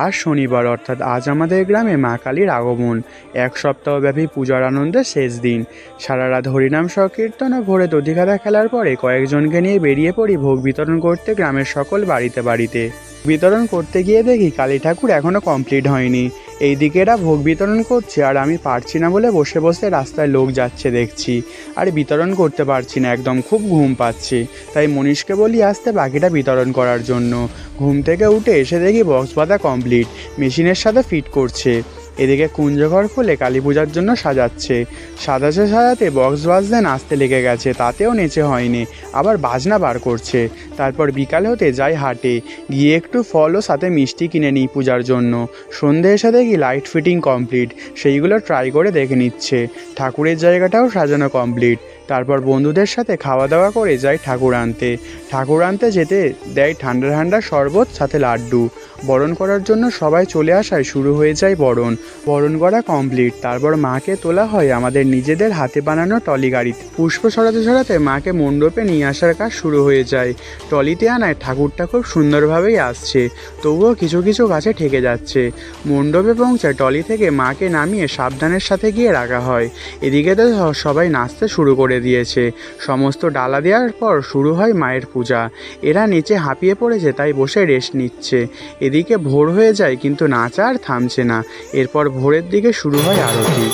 আজ শনিবার অর্থাৎ আজ আমাদের গ্রামে মা কালীর আগমন। এক সপ্তাহব্যাপী পূজার আনন্দের শেষ দিন। সারা রাত হরিনাম সংকীর্তন ও ভোরে দধিকাদা খেলার পরে কয়েকজনকে নিয়ে বেরিয়ে পড়ি ভোগ বিতরণ করতে গ্রামের সকল বাড়িতে বাড়িতে। বিতরণ করতে গিয়ে দেখি কালী ঠাকুর এখনও কমপ্লিট হয়নি। এইদিকে এরা ভোগ বিতরণ করছে আর আমি পারছি না বলে বসে বসে রাস্তায় লোক যাচ্ছে দেখছি, আর বিতরণ করতে পারছি না, একদম খুব ঘুম পাচ্ছে। তাই মনীষকে বলি আসতে বাকিটা বিতরণ করার জন্য। ঘুম থেকে উঠে এসে দেখি বক্স বাঁধা কমপ্লিট, মেশিনের সাথে ফিট করছে। এদিকে কুঞ্জঘর খুলে কালী পূজার জন্য সাজাচ্ছে। সাজাতে বক্স বাজতে নাচতে লেগে গেছে, তাতেও নেচে হয়নি, আবার বাজনা বার করছে। তারপর বিকাল হতে যাই হাটে, গিয়ে একটু ফল ও সাথে মিষ্টি কিনে নিই পূজার জন্য। সন্ধে এসে দেখি লাইট ফিটিং কমপ্লিট, সেইগুলো ট্রাই করে দেখে নিচ্ছে। ঠাকুরের জায়গাটাও সাজানো কমপ্লিট। তারপর বন্ধুদের সাথে খাওয়া দাওয়া করে যাই ঠাকুর আনতে যেতে দেয় ঠান্ডা ঠান্ডা শরবত সাথে লাড্ডু। বরণ করার জন্য সবাই চলে আসায় শুরু হয়ে যায় বরণ করা কমপ্লিট। তারপর মাকে তোলা হয় আমাদের নিজেদের হাতে বানানো টলি গাড়িতে। পুষ্প ছড়াতে মাকে মণ্ডপে নিয়ে আসার কাজ শুরু হয়ে যায়। টলিতে আনায় ঠাকুরটা খুব সুন্দরভাবেই আসছে, তবুও কিছু কিছু গাছে ঠেকে যাচ্ছে। মণ্ডপে পৌঁছায় টলি থেকে মাকে নামিয়ে সাবধানের সাথে গিয়ে রাখা হয়। এদিকে তো সবাই নাচতে শুরু করে দিয়েছে। সমস্ত ডালা দেওয়ার পর শুরু হয় মায়ের পূজা। এরা নিচে হাঁপিয়ে পড়েছে, তাই বসে রেস্ট নিচ্ছে। এদিকে ভোর হয়ে যায় কিন্তু নাচ আর থামছে না। এরপর ভোরের দিকে শুরু হয় আরতি।